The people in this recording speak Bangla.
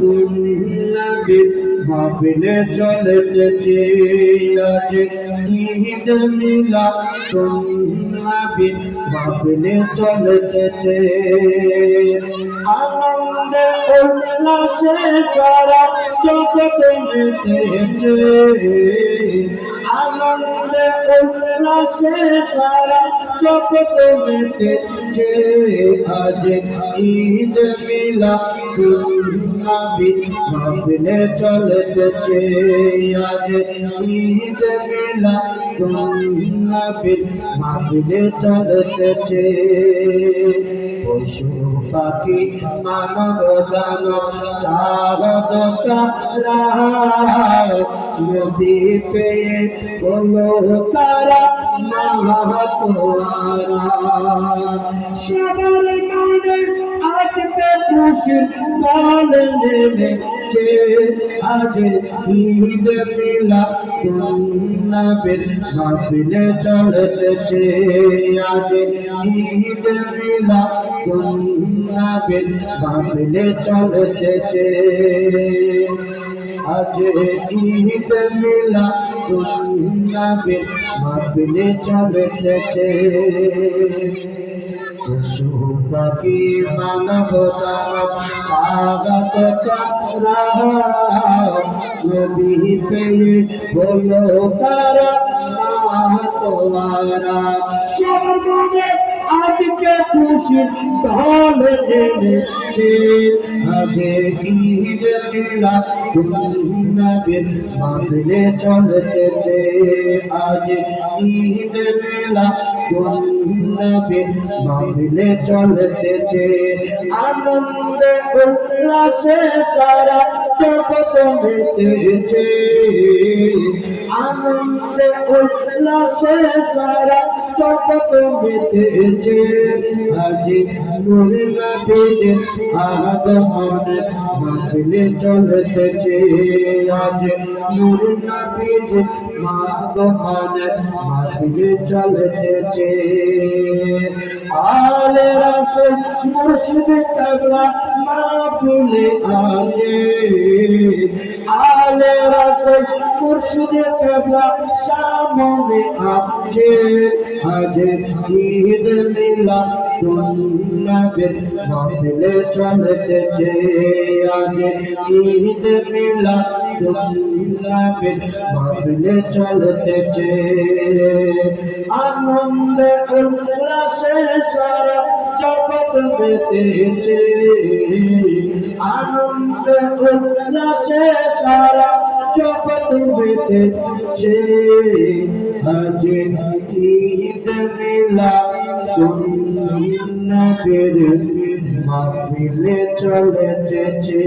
নবীর মাহফিলে চলেছে আজ ঈদ মিলাদ নবীর মাহফিলে চলেছে আনন্দে উল্লাসে সারা জগৎ মেতেছে আনন্দে উল্লাসে সারা জগৎ মেতেছে আজ ঈদ মিলাদ নবীর মাহফিলে চলেছে আজ ঈদ মিলাদ নবীর মাহফিলে চলেছে পশু পাখি মানব দানব চাঁদ তারা নবী পেয়ে বলো তারা মাহাতোয়ারা সবার মনে আজকে খুশির বল নেমেছে আজ ঈদ মিলাদ নবীর মাহফিলে চলেছে আজ ঈদ মিলাদ নবীর মাহফিলে চলেছে আজ ঈদ মিলাদ নবীর মাহফিলে চলেছে পশু পাখি মানব দানব স্বাগত তারা নবী পেয়ে বলো তারা মাহাতোয়ারা সর্বমে আজকে খুশি ঢল নেমেছে আজ ঈদ মিলাদ নবীর মাহফিলে চলেছে আজ ঈদ মিলাদ নবীর মাহফিলে চলেছে আনন্দে উল্লাসে সারা জগৎ মেতেছে আনন্দে উল্লাসে সারা জগৎ মেতেছে আজ নূর নবীর আগমনে মাহফিলে চলেছে আজ নূর নবীর আগমনে মাহফিলে চলেছে আলে রাসূল মুর্শিদ কেবলা মাহফিলে আছে আলে রাসূল মুর্শিদ কেবলা সামনে আছে আজ ঈদ মিলাদ নবীর মাহফিলে চলেছে আজ ঈদ মিলাদ নবীর মাহফিলে চলেছে আনন্দে উল্লাসে সারা জগৎ মেতেছে আনন্দে উল্লাসে সারা জগৎ মেতেছে আজ ঈদ মিলাদ নবীর মাহফিলে চলেছে।